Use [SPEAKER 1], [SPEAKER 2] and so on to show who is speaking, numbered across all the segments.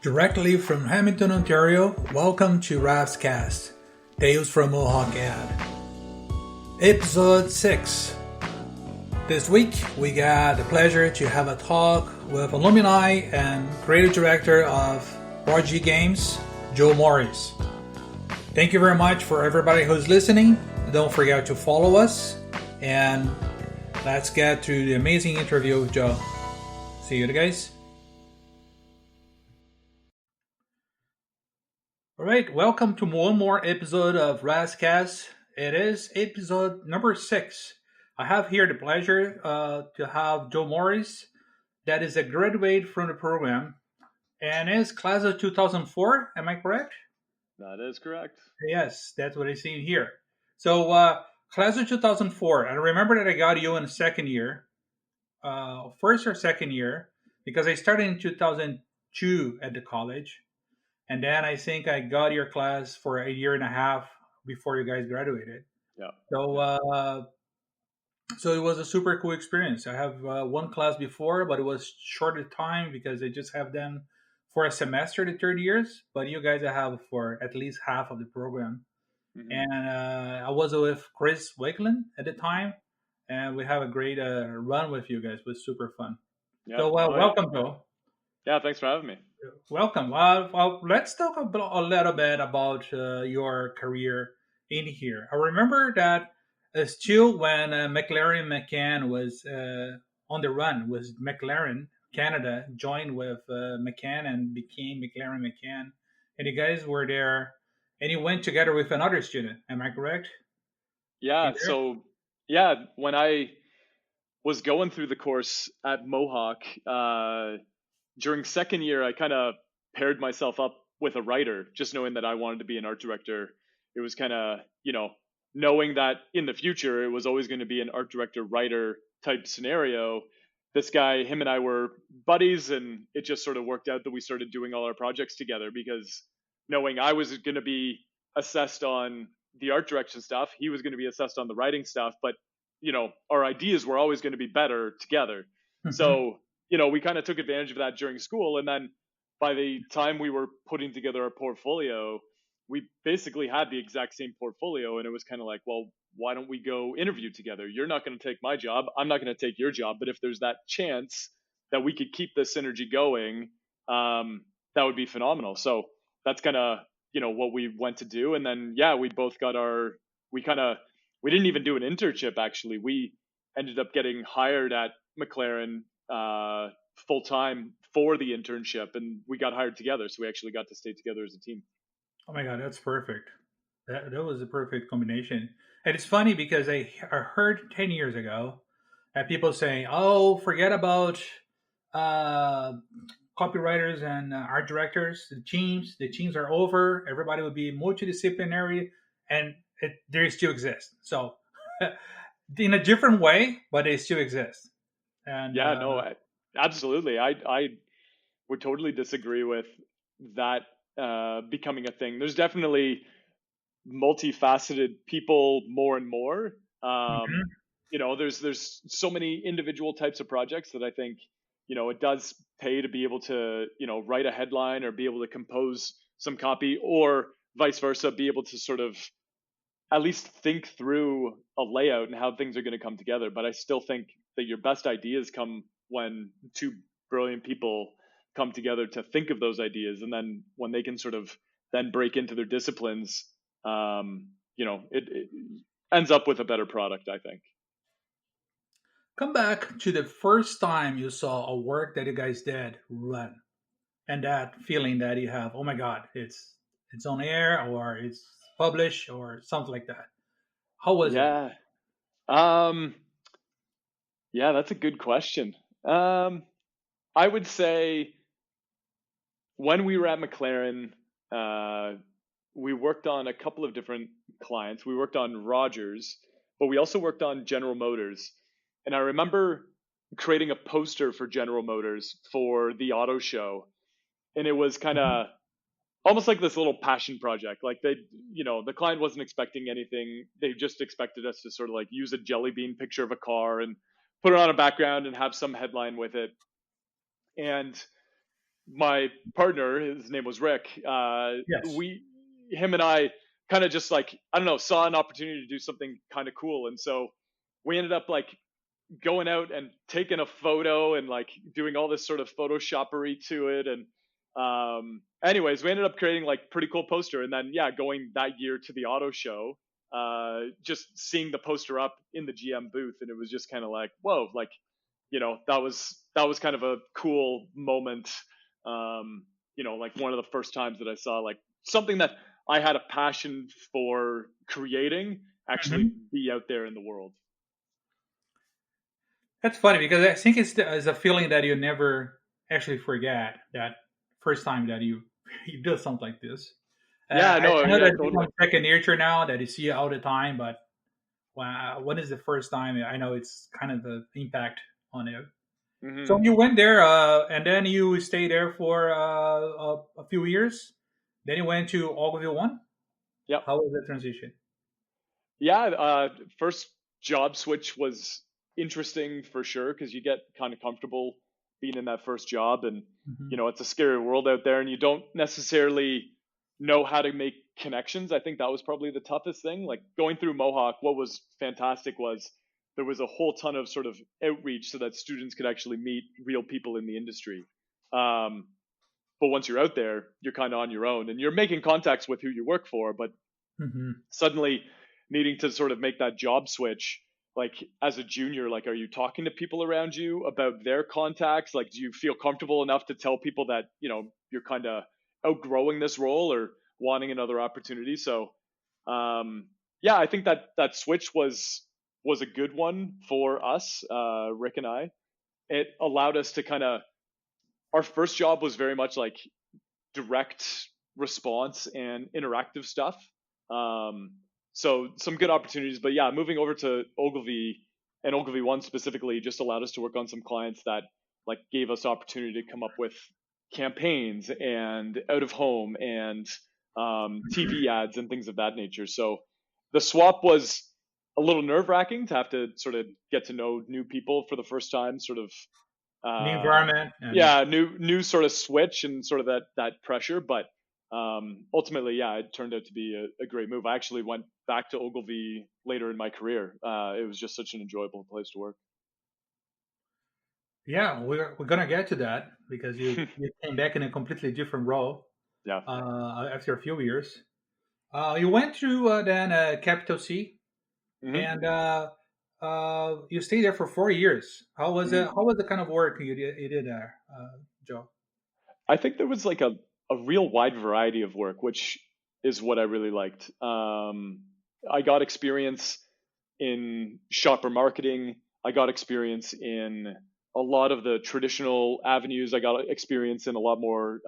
[SPEAKER 1] Directly from Hamilton, Ontario, welcome to Rafs Cast, Tales from Mohawk ad. Episode 6. This week, we got the pleasure to have a talk with Alumni and creative director of Prodigy Games, Joe Morris. Thank you very much for everybody who's listening. Don't forget to follow us, and let's get to the amazing interview with Joe. See you guys. All right, welcome to one more episode of Rascast. It is episode number 6. I have here the pleasure to have Joe Morris, that is a graduate from the program, and is class of 2004. Am I correct?
[SPEAKER 2] That is correct.
[SPEAKER 1] Yes, that's what I see here. So, class of 2004. I remember that I got you in the second year, first or second year, because I started in 2002 at the college. And then I think I got your class for a year and a half before you guys graduated.
[SPEAKER 2] Yeah.
[SPEAKER 1] So it was a super cool experience. I have one class before, but it was shorter time because I just have them for a semester, the 3 years. But you guys I have for at least half of the program. Mm-hmm. And I was with Chris Wakeland at the time, and we have a great run with you guys. It was super fun. Yep. So welcome, Joe.
[SPEAKER 2] Yeah, thanks for having me.
[SPEAKER 1] Welcome. Well, let's talk a little bit about your career in here. I remember that still when McLaren McCann was on the run, was McLaren Canada joined with McCann and became McLaren McCann, and you guys were there, and you went together with another student. Am I correct?
[SPEAKER 2] Yeah. So when I was going through the course at Mohawk. During second year, I kind of paired myself up with a writer, just knowing that I wanted to be an art director. It was kind of, knowing that in the future, it was always going to be an art director writer type scenario. This guy, him and I were buddies, and it just sort of worked out that we started doing all our projects together because knowing I was going to be assessed on the art direction stuff, he was going to be assessed on the writing stuff, but, our ideas were always going to be better together. Mm-hmm. So, we kind of took advantage of that during school. And then by the time we were putting together our portfolio, we basically had the exact same portfolio. And it was kind of like, well, why don't we go interview together? You're not going to take my job. I'm not going to take your job. But if there's that chance that we could keep this synergy going, that would be phenomenal. So that's kind of, what we went to do. And then, we both got we didn't even do an internship, actually. We ended up getting hired at McLaren full time for the internship, and we got hired together, so we actually got to stay together as a team.
[SPEAKER 1] Oh my god, that's perfect. That was a perfect combination. And it's funny because I heard 10 years ago people saying, oh, forget about copywriters and art directors, the teams are over, everybody would be multidisciplinary, and they still exist. So in a different way, but they still exist. And
[SPEAKER 2] absolutely. I would totally disagree with that becoming a thing. There's definitely multifaceted people more and more. There's so many individual types of projects that I think, it does pay to be able to, write a headline or be able to compose some copy, or vice versa, be able to sort of at least think through a layout and how things are going to come together. But I still think that your best ideas come when two brilliant people come together to think of those ideas. And then when they can sort of then break into their disciplines, it ends up with a better product, I think.
[SPEAKER 1] Come back to the first time you saw a work that you guys did run, and that feeling that you have, oh my God, it's on air or it's published or something like that. How was it?
[SPEAKER 2] Yeah, that's a good question. I would say when we were at McLaren, we worked on a couple of different clients. We worked on Rogers, but we also worked on General Motors. And I remember creating a poster for General Motors for the auto show. And it was kind of almost like this little passion project. Like the client wasn't expecting anything. They just expected us to sort of like use a jelly bean picture of a car and put it on a background and have some headline with it. And my partner, his name was Rick,
[SPEAKER 1] Yes.
[SPEAKER 2] him and I kind of just like, I don't know, saw an opportunity to do something kind of cool. And so we ended up like going out and taking a photo and like doing all this sort of photoshoppery to it. And anyways, we ended up creating like pretty cool poster. And then, yeah, going that year to the auto show, just seeing the poster up in the GM booth. And it was just kind of like, whoa, like, that was kind of a cool moment. Like one of the first times that I saw like something that I had a passion for creating actually
[SPEAKER 1] Hmm.
[SPEAKER 2] be out there in the world.
[SPEAKER 1] That's funny because I think it's a feeling that you never actually forget that first time that you you do something like this.
[SPEAKER 2] Yeah, no,
[SPEAKER 1] I know
[SPEAKER 2] yeah,
[SPEAKER 1] that it's
[SPEAKER 2] totally.
[SPEAKER 1] become second nature now that you see it all the time, but when is the first time? I know it's kind of the impact on it. So
[SPEAKER 2] Hmm.
[SPEAKER 1] you went there, and then you stayed there for a few years. Then you went to Ogilvy One.
[SPEAKER 2] Yep.
[SPEAKER 1] How was the transition?
[SPEAKER 2] Yeah, first job switch was interesting for sure because you get kind of comfortable being in that first job, and
[SPEAKER 1] Hmm.
[SPEAKER 2] it's a scary world out there, and you don't necessarily know how to make connections. I think that was probably the toughest thing. Like going through Mohawk, what was fantastic was there was a whole ton of sort of outreach so that students could actually meet real people in the industry. Um, but once you're out there, you're kind of on your own, and you're making contacts with who you work for, but
[SPEAKER 1] Hmm.
[SPEAKER 2] suddenly needing to sort of make that job switch, like as a junior, like are you talking to people around you about their contacts? Like do you feel comfortable enough to tell people that you're kind of outgrowing this role or wanting another opportunity? So yeah, I think that switch was a good one for us, Rick and I. It allowed us to kind of, our first job was very much like direct response and interactive stuff. Um, so some good opportunities, but yeah, moving over to Ogilvy and Ogilvy One specifically just allowed us to work on some clients that like gave us opportunity to come up with campaigns and out of home and TV ads and things of that nature. So the swap was a little nerve wracking to have to sort of get to know new people for the first time, sort of
[SPEAKER 1] The
[SPEAKER 2] uh,
[SPEAKER 1] environment and
[SPEAKER 2] yeah, new sort of switch and sort of that pressure. But ultimately, yeah, it turned out to be a great move. I actually went back to Ogilvy later in my career. It was just such an enjoyable place to work.
[SPEAKER 1] yeah, we're gonna get to that because you came back in a completely different role
[SPEAKER 2] Yeah.
[SPEAKER 1] after a few years. You went through then Capital C,
[SPEAKER 2] Hmm.
[SPEAKER 1] and you stayed there for 4 years. How was it?
[SPEAKER 2] Hmm.
[SPEAKER 1] How was the kind of work you did there, Joe?
[SPEAKER 2] I think there was like a real wide variety of work, which is what I really liked. I got experience in shopper marketing. I got experience in a lot of the traditional avenues. I got experience in a lot more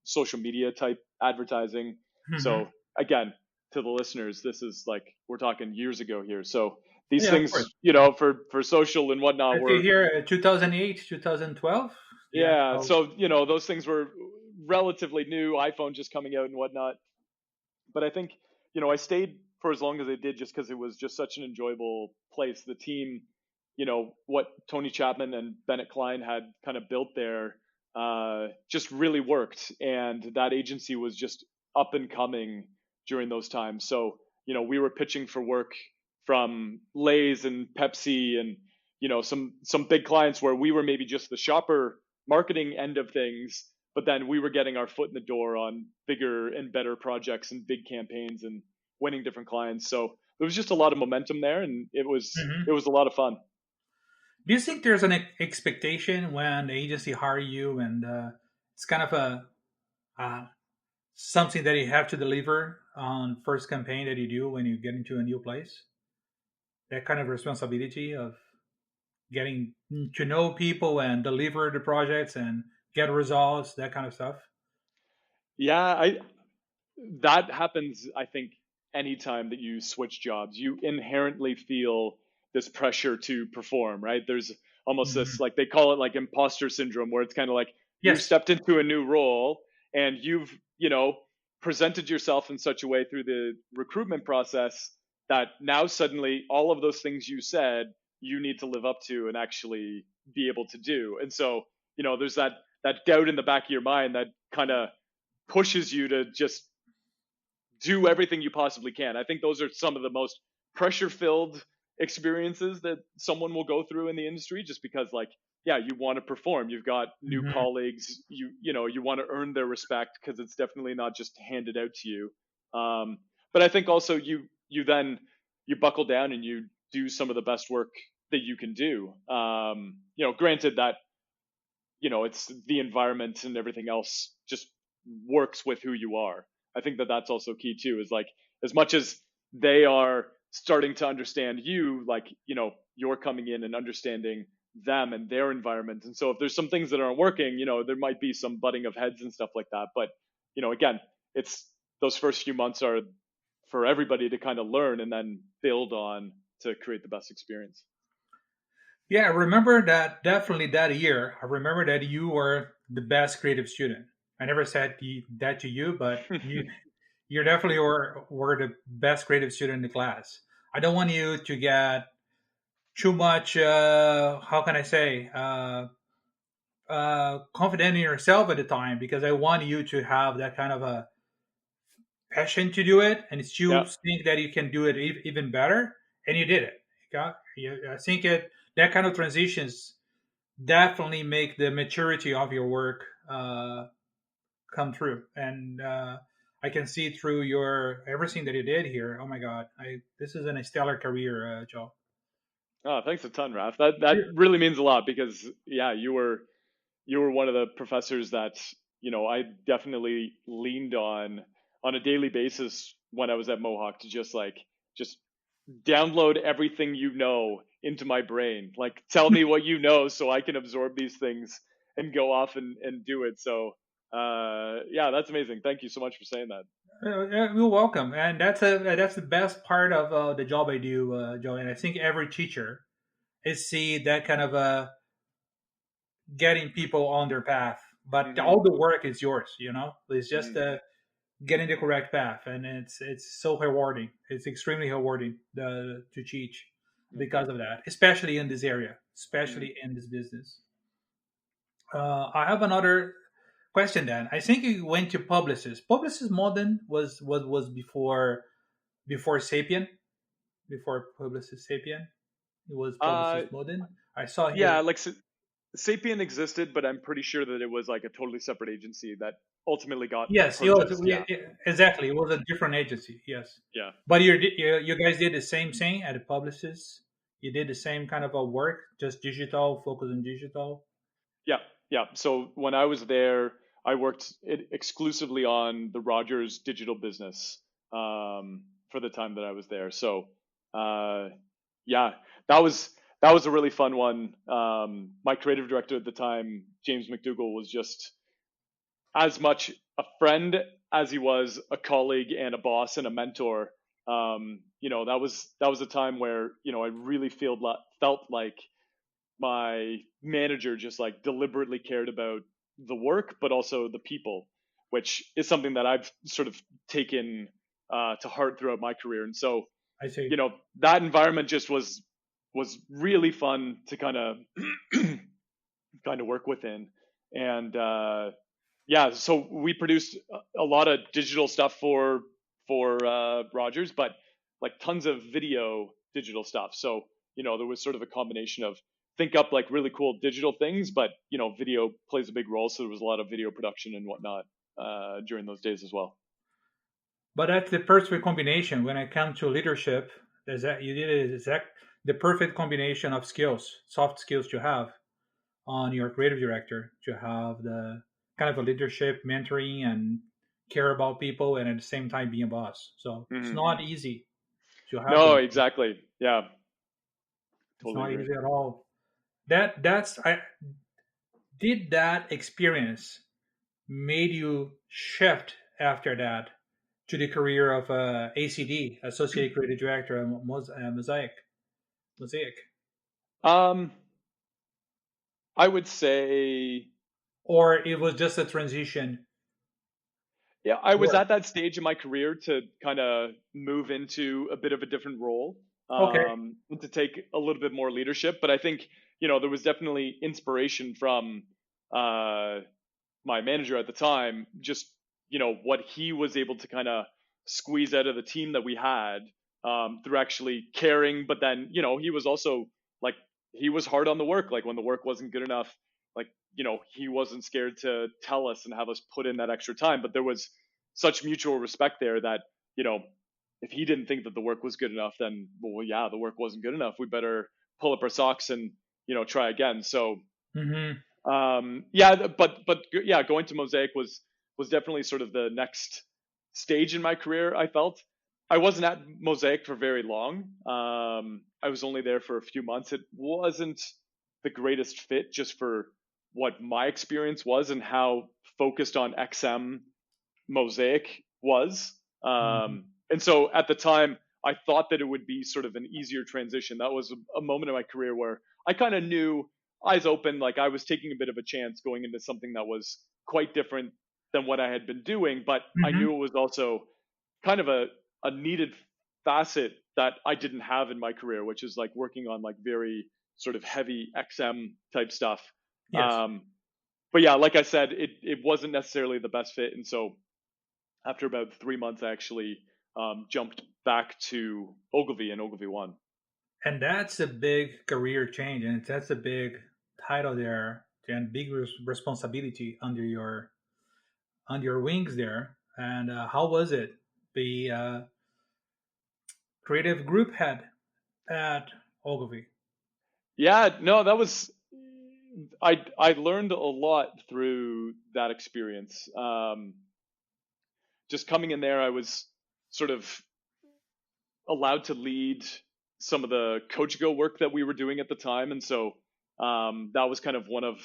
[SPEAKER 2] social media type advertising.
[SPEAKER 1] Hmm.
[SPEAKER 2] So again, to the listeners, this is like we're talking years ago here. So these
[SPEAKER 1] Yeah, of course.
[SPEAKER 2] things, for social and whatnot,
[SPEAKER 1] I see
[SPEAKER 2] were,
[SPEAKER 1] here 2008, 2012. Yeah.
[SPEAKER 2] yeah.
[SPEAKER 1] Oh.
[SPEAKER 2] So those things were relatively new. iPhone just coming out and whatnot. But I think I stayed for as long as I did just because it was just such an enjoyable place. The team, what Tony Chapman and Bennett Klein had kind of built there, just really worked, and that agency was just up and coming during those times. So we were pitching for work from Lay's and Pepsi, and some big clients where we were maybe just the shopper marketing end of things, but then we were getting our foot in the door on bigger and better projects and big campaigns and winning different clients. So there was just a lot of momentum there, and it was
[SPEAKER 1] Hmm.
[SPEAKER 2] it was a lot of fun.
[SPEAKER 1] Do you think there's an expectation when the agency hire you, and it's kind of a uh, something that you have to deliver on first campaign that you do when you get into a new place? That kind of responsibility of getting to know people and deliver the projects and get results, that kind of stuff.
[SPEAKER 2] Yeah, I that happens. I think anytime that you switch jobs, you inherently feel this pressure to perform. Right? There's almost this,
[SPEAKER 1] Hmm.
[SPEAKER 2] like they call it like imposter syndrome, where it's kind of like you've
[SPEAKER 1] Yes.
[SPEAKER 2] stepped into a new role and you've presented yourself in such a way through the recruitment process that now suddenly all of those things you said you need to live up to and actually be able to do. And so there's that doubt in the back of your mind that kind of pushes you to just do everything you possibly can. I think those are some of the most pressure filled experiences that someone will go through in the industry, just because, like, yeah, you want to perform, you've got new
[SPEAKER 1] Hmm.
[SPEAKER 2] colleagues, you want to earn their respect, because it's definitely not just handed out to you. But I think also you buckle down and you do some of the best work that you can do. Granted that it's the environment and everything else just works with who you are. I think that that's also key too, is like, as much as they are starting to understand you, like, you're coming in and understanding them and their environment. And so if there's some things that aren't working, there might be some butting of heads and stuff like that. But, again, it's those first few months are for everybody to kind of learn and then build on to create the best experience.
[SPEAKER 1] Yeah, I remember that definitely that year. I remember that you were the best creative student. I never said that to you, but you definitely were the best creative student in the class. I don't want you to get too much. How can I say? Confident in yourself at the time, because I want you to have that kind of a passion to do it, and
[SPEAKER 2] Yeah.
[SPEAKER 1] you think that you can do it even better, and you did it. I think that kind of transitions definitely make the maturity of your work come true, and I can see through your everything that you did here. Oh my God, this is a stellar career, Joe.
[SPEAKER 2] Oh, thanks a ton, Raf. That really means a lot, because yeah, you were one of the professors that I definitely leaned on a daily basis when I was at Mohawk, to just download everything into my brain. Like, tell me what so I can absorb these things and go off and do it. So yeah, that's amazing. Thank you so much for saying that.
[SPEAKER 1] You're welcome, and that's the best part of the job I do, Joe. And I think every teacher is see that kind of getting people on their path, but
[SPEAKER 2] Hmm.
[SPEAKER 1] all the work is yours. It's just
[SPEAKER 2] Hmm.
[SPEAKER 1] getting the correct path, and it's so rewarding. It's extremely rewarding to teach
[SPEAKER 2] Yeah,
[SPEAKER 1] because
[SPEAKER 2] thank
[SPEAKER 1] of
[SPEAKER 2] you.
[SPEAKER 1] that, especially in this area,
[SPEAKER 2] Hmm.
[SPEAKER 1] especially in this business. I have another question. Then I think you went to Publicis. Publicis Modern was before Sapien, before Publicis Sapien. It was
[SPEAKER 2] Uh,
[SPEAKER 1] Publicis Modern. I saw
[SPEAKER 2] yeah,
[SPEAKER 1] here.
[SPEAKER 2] like, Sapien existed, but I'm pretty sure that it was like a totally separate agency that ultimately got
[SPEAKER 1] Yes, it was.
[SPEAKER 2] purchased. Yeah,
[SPEAKER 1] Exactly. It was a different agency. Yes,
[SPEAKER 2] yeah.
[SPEAKER 1] but you guys did the same thing at the Publicis. You did the same kind of a work, just digital, focus on digital.
[SPEAKER 2] Yeah, yeah. So when I was there, I worked exclusively on the Rogers digital business, for the time that I was there. So uh, yeah, that was a really fun one. My creative director at the time, James McDougall, was just as much a friend as he was a colleague and a boss and a mentor. That was a time where I really felt like my manager just like deliberately cared about the work, but also the people, which is something that I've sort of taken to heart throughout my career. And so,
[SPEAKER 1] I see.
[SPEAKER 2] that environment just was really fun to kind of kind of work within. And yeah, so we produced a lot of digital stuff for Rogers, but like tons of video digital stuff. So there was sort of a combination of think up like really cool digital things, but video plays a big role. So there was a lot of video production and whatnot during those days as well.
[SPEAKER 1] But that's the perfect combination when it comes to leadership. Is that you did it exact the perfect combination of skills, soft skills to have on your creative director, to have the kind of a leadership, mentoring, and care about people, and at the same time being a boss. So it's
[SPEAKER 2] Hmm.
[SPEAKER 1] not easy to have
[SPEAKER 2] No,
[SPEAKER 1] those.
[SPEAKER 2] exactly. Yeah,
[SPEAKER 1] It's
[SPEAKER 2] totally
[SPEAKER 1] not
[SPEAKER 2] agree.
[SPEAKER 1] easy at all. That's I did that experience made you shift after that to the career of ACD, Associate Creative Director at Mosaic. Mosaic,
[SPEAKER 2] Um, I would say,
[SPEAKER 1] or it was just a transition
[SPEAKER 2] yeah, I was
[SPEAKER 1] work.
[SPEAKER 2] at that stage in my career to kind of move into a bit of a different role,
[SPEAKER 1] Okay,
[SPEAKER 2] and to take a little bit more leadership. But I think, there was definitely inspiration from my manager at the time, just, what he was able to kind of squeeze out of the team that we had, through actually caring. But then, he was also like, he was hard on the work. Like when the work wasn't good enough, like, he wasn't scared to tell us and have us put in that extra time. But there was such mutual respect there that, if he didn't think that the work was good enough, then, well, yeah, the work wasn't good enough. We better pull up our socks and, try again. So, yeah, but yeah, going to Mosaic was definitely sort of the next stage in my career. I felt I wasn't at Mosaic for very long. I was only there for a few months. It wasn't the greatest fit just for what my experience was and how focused on XM Mosaic was. And so at the time, I thought that it would be sort of an easier transition. That was a moment in my career where I kind of knew, eyes open, like I was taking a bit of a chance going into something that was quite different than what I had been doing, but I knew it was also kind of a needed facet that I didn't have in my career, which is like working on like very sort of heavy XM type stuff.
[SPEAKER 1] Yes.
[SPEAKER 2] But yeah, like I said, it wasn't necessarily the best fit. And so after about 3 months, I actually jumped back to Ogilvy and Ogilvy One.
[SPEAKER 1] And that's a big career change, and that's a big title there, and big responsibility under your wings there. And how was it be creative group head at Ogilvy?
[SPEAKER 2] Yeah, no, that was I learned a lot through that experience. Just coming in there, I was sort of allowed to lead some of the Coach Go work that we were doing at the time, and so that was kind of one of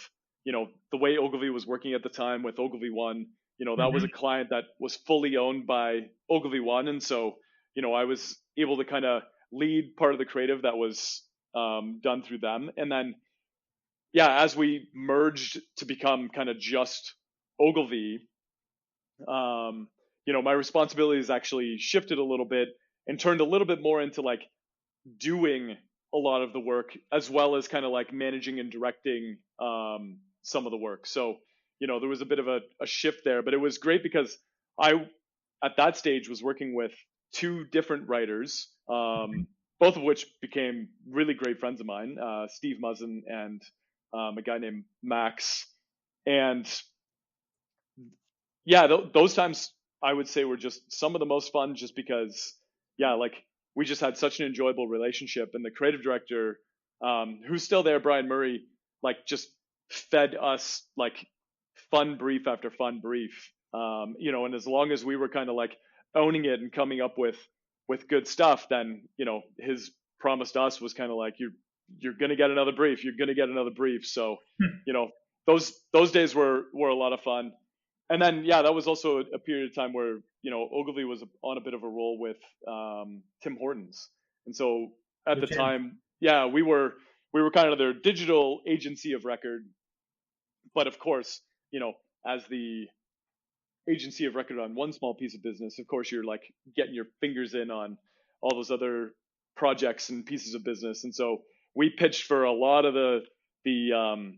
[SPEAKER 2] the way Ogilvy was working at the time with Ogilvy One. That was a client that was fully owned by Ogilvy One, and so I was able to kind of lead part of the creative that was done through them, and then yeah, as we merged to become kind of just Ogilvy, my responsibilities actually shifted a little bit and turned a little bit more into like doing a lot of the work as well as kind of like managing and directing some of the work. So, there was a bit of a shift there, but it was great because I, at that stage, was working with two different writers, both of which became really great friends of mine, Steve Muzzin and a guy named Max. And yeah, those times I would say were just some of the most fun just because, yeah, like we just had such an enjoyable relationship. And the creative director, who's still there, Brian Murray, like just fed us like fun brief after fun brief. And as long as we were kind of like owning it and coming up with good stuff, then, his promise to us was kind of like, you're going to get another brief. You're going to get another brief. So, those days were a lot of fun. And then, yeah, that was also a period of time where, Ogilvy was on a bit of a roll with Tim Hortons. And so at the time, yeah, we were kind of their digital agency of record. But of course, as the agency of record on one small piece of business, of course, you're like getting your fingers in on all those other projects and pieces of business. And so we pitched for a lot of the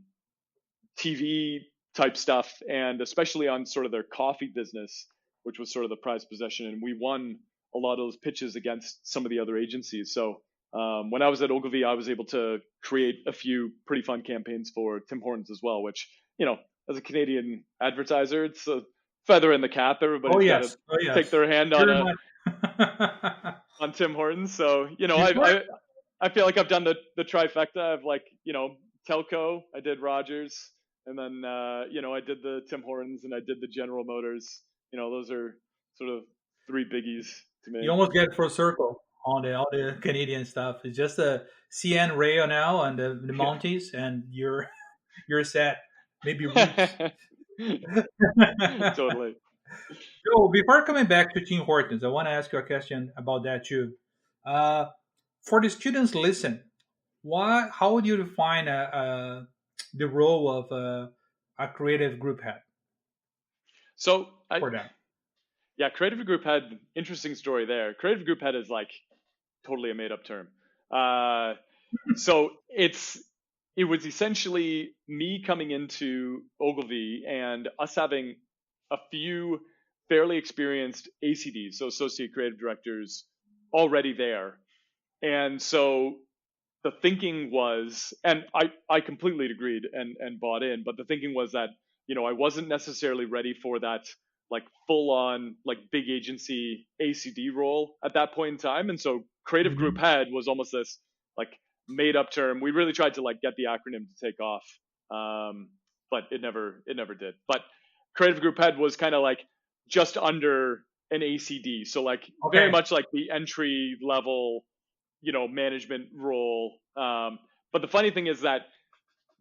[SPEAKER 2] TV type stuff, and especially on sort of their coffee business, which was sort of the prized possession. And we won a lot of those pitches against some of the other agencies. So when I was at Ogilvy, I was able to create a few pretty fun campaigns for Tim Hortons as well, which, as a Canadian advertiser, it's a feather in the cap. Everybody's got to take their hand on on Tim Hortons. So, I feel like I've done the trifecta. I've like, telco, I did Rogers, and then, I did the Tim Hortons and I did the General Motors. Those are sort of three biggies to me.
[SPEAKER 1] You almost get full circle on all the Canadian stuff. It's just a CN Rail now and the Mounties, and you're set. Maybe Roots.
[SPEAKER 2] Totally.
[SPEAKER 1] So before coming back to Tim Hortons, I want to ask you a question about that too. For the students listen, how would you define the role of a creative group head?
[SPEAKER 2] So
[SPEAKER 1] for them.
[SPEAKER 2] Yeah, creative group head, interesting story there. Creative group head is like totally a made up term. So it's it was essentially me coming into Ogilvy and us having a few fairly experienced ACDs, so associate creative directors, already there. And so the thinking was, and I completely agreed and bought in, but the thinking was that, I wasn't necessarily ready for that like full on like big agency ACD role at that point in time. And so creative group
[SPEAKER 1] Hmm.
[SPEAKER 2] head was almost this like made up term. We really tried to like get the acronym to take off. But it never did. But creative group head was kind of like just under an ACD. So like very
[SPEAKER 1] Okay.
[SPEAKER 2] much like the entry level management role. But the funny thing is that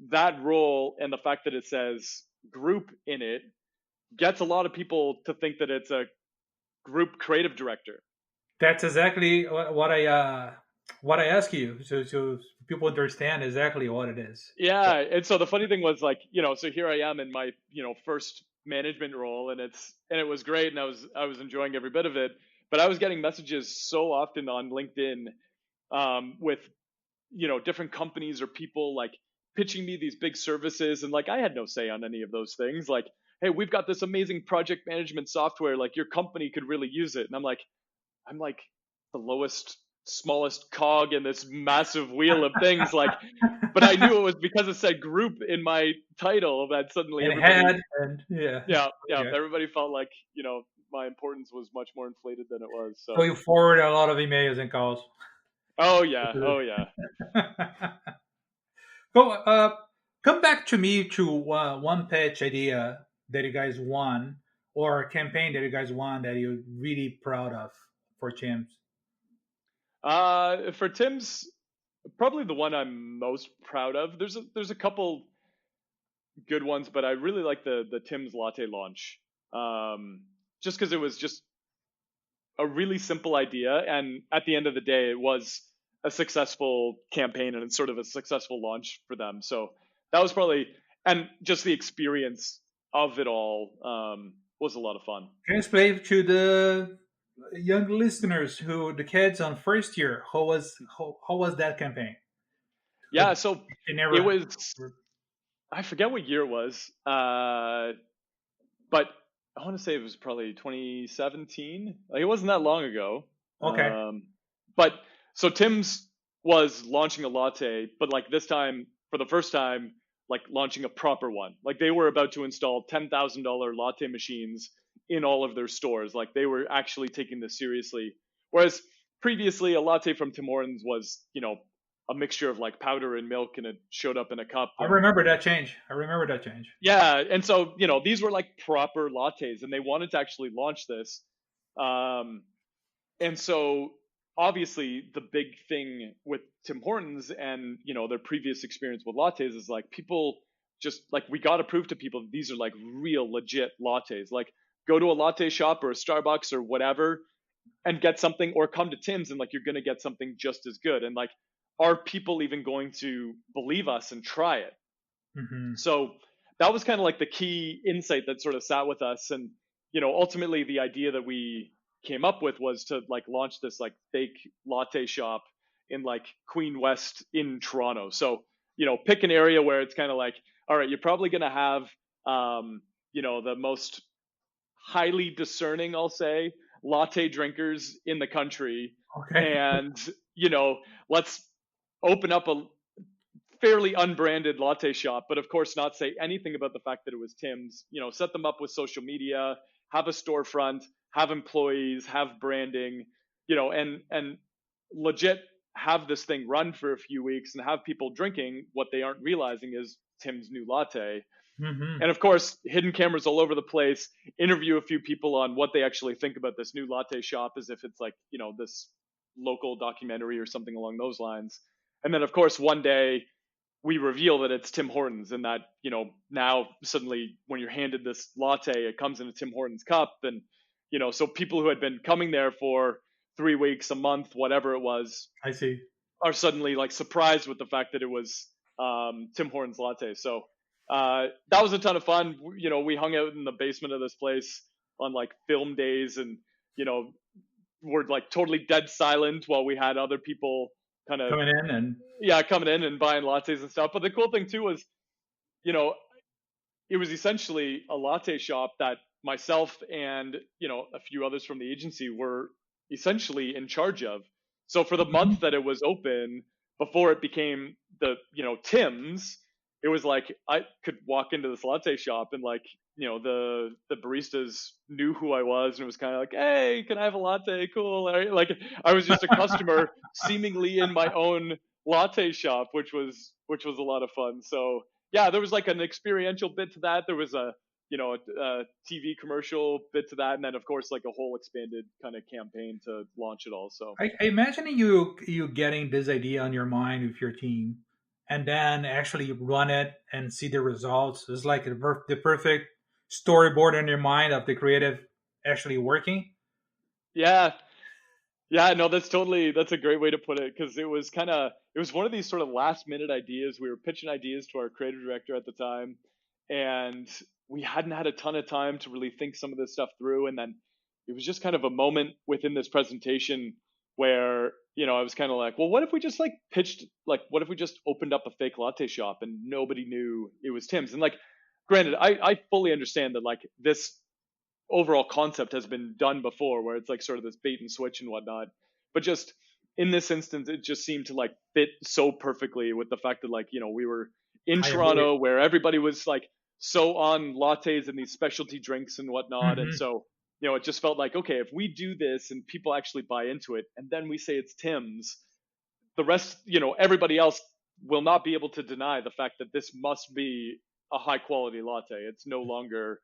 [SPEAKER 2] that role and the fact that it says group in it gets a lot of people to think that it's a group creative director.
[SPEAKER 1] That's exactly what I ask you, so people understand exactly what it is. So,
[SPEAKER 2] Yeah, and so the funny thing was like, so here I am in my, first management role, and it was great, and I was enjoying every bit of it. But I was getting messages so often on LinkedIn with different companies or people like pitching me these big services, and like I had no say on any of those things. Like, hey, we've got this amazing project management software, like your company could really use it. And I'm like the lowest, smallest cog in this massive wheel of things. Like, but I knew it was because it said group in my title that suddenly
[SPEAKER 1] and
[SPEAKER 2] everybody,
[SPEAKER 1] head and yeah.
[SPEAKER 2] yeah,
[SPEAKER 1] Okay.
[SPEAKER 2] everybody felt like my importance was much more inflated than it was.
[SPEAKER 1] So
[SPEAKER 2] So,
[SPEAKER 1] you forward a lot of emails and calls.
[SPEAKER 2] oh yeah, oh yeah.
[SPEAKER 1] So, come back to me to one pitch idea that you guys won, or a campaign that you guys won that you're really proud of for Champs.
[SPEAKER 2] For Tim's, probably the one I'm most proud of. There's a couple good ones, but I really like the Tim's Latte launch. Just because it was just a really simple idea, and at the end of the day, it was a successful campaign and it's sort of a successful launch for them. So that was probably, and just the experience of it all was a lot of fun.
[SPEAKER 1] Can you explain to the young listeners, who the kids on first year, how was that campaign? Who
[SPEAKER 2] Yeah, so
[SPEAKER 1] they
[SPEAKER 2] it
[SPEAKER 1] never.
[SPEAKER 2] was, I forget what year it was, but I want to say it was probably 2017. Like it wasn't that long ago.
[SPEAKER 1] Okay.
[SPEAKER 2] But so Tim's was launching a latte, but like this time, for the first time, like launching a proper one. Like they were about to install $10,000 latte machines in all of their stores. Like they were actually taking this seriously. Whereas previously, a latte from Tim Hortons was, a mixture of like powder and milk, and it showed up in a cup.
[SPEAKER 1] I
[SPEAKER 2] And
[SPEAKER 1] remember that change. I remember that change.
[SPEAKER 2] yeah, and so these were like proper lattes, and they wanted to actually launch this. Um, and so obviously the big thing with Tim Hortons and their previous experience with lattes is like people just like we got to prove to people that these are like real legit lattes. Like go to a latte shop or a Starbucks or whatever and get something, or come to Tim's and like you're gonna get something just as good. And like, are people even going to believe us and try it?
[SPEAKER 1] Hmm.
[SPEAKER 2] So that was kind of like the key insight that sort of sat with us. And, ultimately the idea that we came up with was to like launch this like fake latte shop in like Queen West in Toronto. So, pick an area where it's kind of like, all right, you're probably going to have, the most highly discerning, I'll say, latte drinkers in the country.
[SPEAKER 1] Okay.
[SPEAKER 2] And, let's open up a fairly unbranded latte shop, but of course not say anything about the fact that it was Tim's. Set them up with social media, have a storefront, have employees, have branding, and legit have this thing run for a few weeks and have people drinking what they aren't realizing is Tim's new latte.
[SPEAKER 1] Hmm.
[SPEAKER 2] And of course, hidden cameras all over the place. Interview a few people on what they actually think about this new latte shop, as if it's like this local documentary or something along those lines. And then, of course, one day we reveal that it's Tim Hortons, and that now suddenly when you're handed this latte, it comes in a Tim Hortons cup. And so people who had been coming there for 3 weeks, a month, whatever it was,
[SPEAKER 1] I see.
[SPEAKER 2] are suddenly like surprised with the fact that it was Tim Hortons latte. So that was a ton of fun. We hung out in the basement of this place on like film days, and you know we're like totally dead silent while we had other people kind of,
[SPEAKER 1] coming in and
[SPEAKER 2] yeah, coming in and buying lattes and stuff. But the cool thing too was, you know, it was essentially a latte shop that myself and, a few others from the agency were essentially in charge of. So for the month
[SPEAKER 1] Mhm.
[SPEAKER 2] that it was open, before it became the, Tim's, it was like I could walk into this latte shop and like, the baristas knew who I was, and it was kind of like, hey, can I have a latte? Cool. Like I was just a customer seemingly in my own latte shop, which was a lot of fun. So yeah, there was like an experiential bit to that. There was a TV commercial bit to that, and then of course like a whole expanded kind of campaign to launch it all. So
[SPEAKER 1] I imagine you getting this idea on your mind with your team, and then actually run it and see the results. It's like the perfect storyboard in your mind of the creative actually working.
[SPEAKER 2] yeah, yeah, no, that's a great way to put it, because it was one of these sort of last minute ideas. We were pitching ideas to our creative director at the time, and we hadn't had a ton of time to really think some of this stuff through. And then it was just kind of a moment within this presentation where, I was kind of like, well, what if we just like pitched, like, what if we just opened up a fake latte shop and nobody knew it was Tim's? And like, granted, I fully understand that like this overall concept has been done before, where it's like sort of this bait and switch and whatnot. But just in this instance, it just seemed to like fit so perfectly with the fact that like, we were in
[SPEAKER 1] I agree.
[SPEAKER 2] Toronto where everybody was like so on lattes and these specialty drinks and whatnot. And
[SPEAKER 1] Hmm.
[SPEAKER 2] so, it just felt like, okay, if we do this and people actually buy into it, and then we say it's Tim's, the rest, everybody else will not be able to deny the fact that this must be a high quality latte. It's no longer,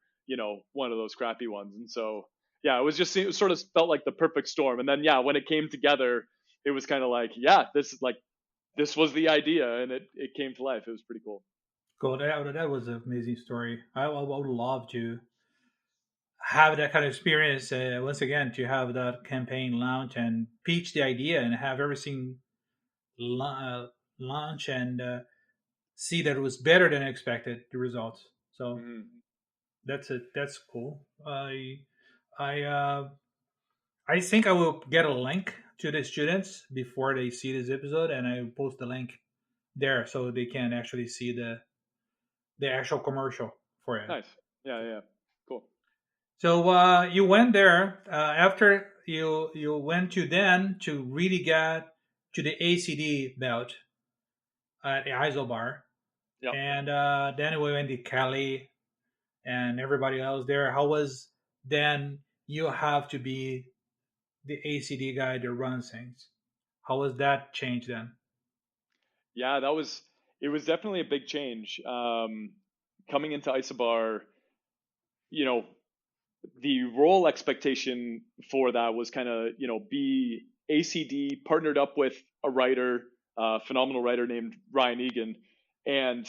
[SPEAKER 2] one of those crappy ones. And so, yeah, it sort of felt like the perfect storm. And then, yeah, when it came together, it was kind of like, yeah, this was the idea, and it came to life. It was pretty cool.
[SPEAKER 1] Cool. That was an amazing story. I would love to have that kind of experience once again, to have that campaign launch and pitch the idea and have everything launch and see that it was better than expected, the results. So
[SPEAKER 2] Hmm.
[SPEAKER 1] that's it. That's cool. I I think I will get a link to the students before they see this episode, and I will post the link there so they can actually see the actual commercial for it.
[SPEAKER 2] Nice. Yeah, yeah. Cool.
[SPEAKER 1] So you went there after you went to then to really get to the ACD belt at the Isobar,
[SPEAKER 2] Yep.
[SPEAKER 1] and then we went to Cali and everybody else there. How was then? You have to be the ACD guy that runs things. How was that change then?
[SPEAKER 2] Yeah, it was definitely a big change. Coming into Isobar, you know, the role expectation for that was kind of, be ACD partnered up with a writer, a phenomenal writer named Ryan Egan. And,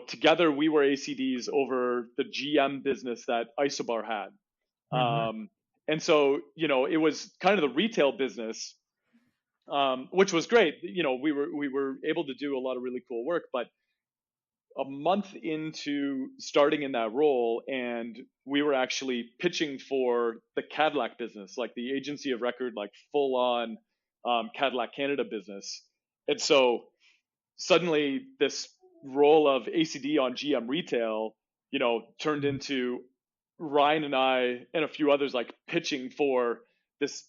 [SPEAKER 2] together we were ACDs over the GM business that Isobar had.
[SPEAKER 1] Hmm.
[SPEAKER 2] And so, it was kind of the retail business, which was great. We were able to do a lot of really cool work, but a month into starting in that role, and we were actually pitching for the Cadillac business, like the agency of record, like full on Cadillac Canada business. And so suddenly this role of ACD on GM retail, turned into Ryan and I and a few others like pitching for this,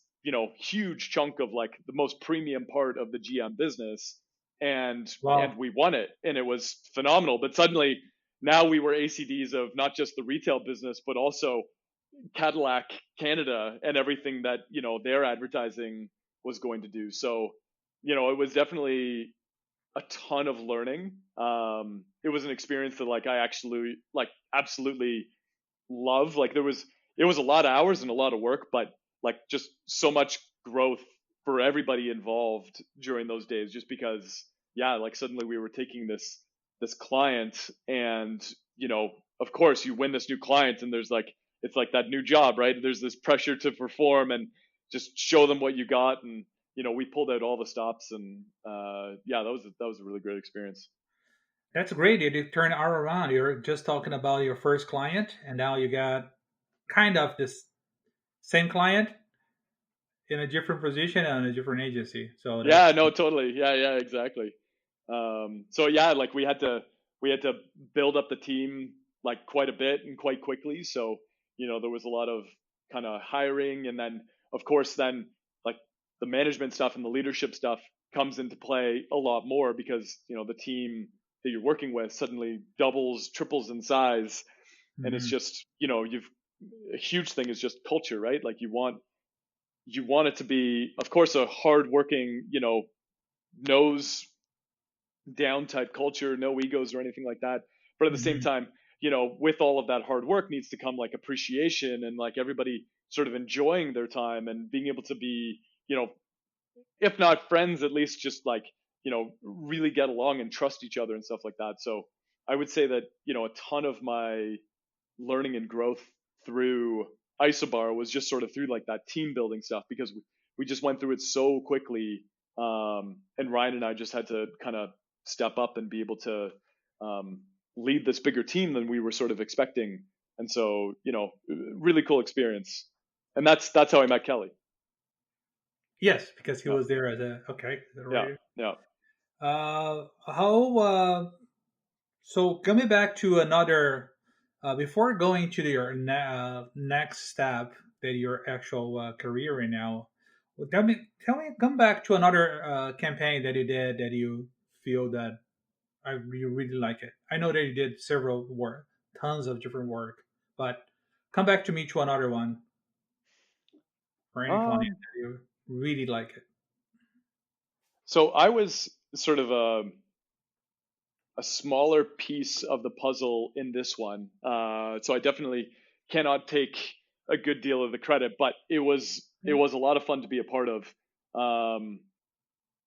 [SPEAKER 2] huge chunk of like the most premium part of the GM business, and
[SPEAKER 1] Wow.
[SPEAKER 2] we won it, and it was phenomenal. But suddenly now we were ACDs of not just the retail business, but also Cadillac Canada and everything that, their advertising was going to do. So, it was definitely a ton of learning. It was an experience that like I actually like absolutely love. Like it was a lot of hours and a lot of work, but like just so much growth for everybody involved during those days, just because, yeah, like suddenly we were taking this client, and, of course you win this new client, and there's like, it's like that new job, right? There's this pressure to perform and just show them what you got. And, we pulled out all the stops, and yeah, that was a really great experience.
[SPEAKER 1] That's great. You did turn all around. You're just talking about your first client, and now you got kind of this same client in a different position and a different agency. So
[SPEAKER 2] Yeah,
[SPEAKER 1] that's
[SPEAKER 2] no, totally. Yeah, exactly. So yeah, like we had to build up the team like quite a bit and quite quickly. So there was a lot of kind of hiring, and then of course then like the management stuff and the leadership stuff comes into play a lot more because the team that you're working with suddenly doubles, triples in size, and it's
[SPEAKER 1] mhm.
[SPEAKER 2] just you've a huge thing is just culture, right? Like you want it to be, of course, a hardworking, nose down type culture, no egos or anything like that. But at the same
[SPEAKER 1] Mhm.
[SPEAKER 2] time, with all of that hard work needs to come like appreciation and like everybody sort of enjoying their time and being able to be, if not friends, at least just like, really get along and trust each other and stuff like that. So I would say that, a ton of my learning and growth through Isobar was just sort of through like that team building stuff because we just went through it so quickly. And Ryan and I just had to kind of step up and be able to um, lead this bigger team than we were sort of expecting. And so, really cool experience. And that's how I met Kelly.
[SPEAKER 1] Yes, because he
[SPEAKER 2] Yeah,
[SPEAKER 1] was there as a okay.
[SPEAKER 2] yeah, yeah.
[SPEAKER 1] How so coming back to another before going to your next step that your actual career right now. Well, tell me, come back to another campaign that you did that you feel that you really like it. I know that you did several work, tons of different work, but come back to me to another one or any client
[SPEAKER 2] Um,
[SPEAKER 1] that you really like it.
[SPEAKER 2] so I was sort of a smaller piece of the puzzle in this one. So I definitely cannot take a good deal of the credit, but it was a lot of fun to be a part of. Um,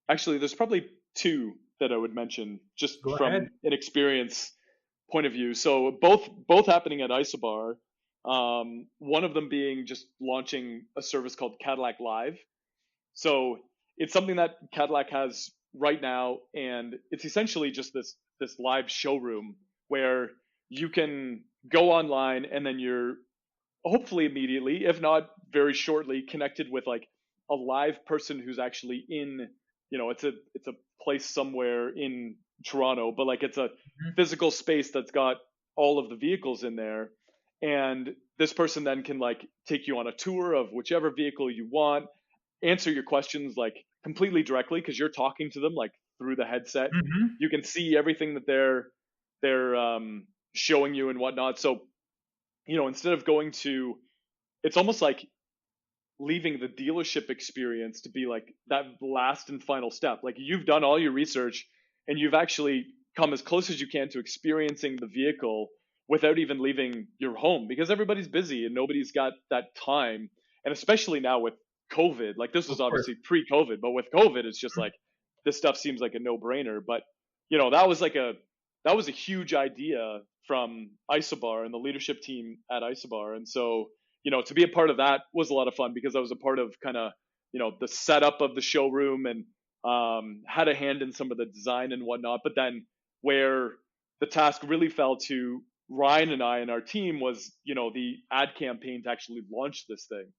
[SPEAKER 2] Actually, there's probably two that I would mention just
[SPEAKER 1] Go ahead.
[SPEAKER 2] from an experience point of view. So both happening at Isobar. One of them being just launching a service called Cadillac Live. So it's something that Cadillac has right now, and it's essentially just this live showroom where you can go online and then you're hopefully immediately, if not very shortly, connected with like a live person who's actually in, it's a place somewhere in Toronto, but like it's a
[SPEAKER 1] Mhm.
[SPEAKER 2] physical space that's got all of the vehicles in there. And this person then can like take you on a tour of whichever vehicle you want, answer your questions like completely directly because you're talking to them like through the headset.
[SPEAKER 1] Mhm.
[SPEAKER 2] You can see everything that they're showing you and whatnot. So instead of going to, it's almost like leaving the dealership experience to be like that last and final step. Like you've done all your research and you've actually come as close as you can to experiencing the vehicle without even leaving your home because everybody's busy and nobody's got that time. And especially now with COVID, like this was
[SPEAKER 1] Of course.
[SPEAKER 2] obviously pre-COVID, but with COVID, it's just like this stuff seems like a no-brainer. But that was a huge idea from Isobar and the leadership team at Isobar. And so to be a part of that was a lot of fun because I was a part of kind of, the setup of the showroom and had a hand in some of the design and whatnot. But then where the task really fell to Ryan and I and our team was, the ad campaign to actually launch this thing.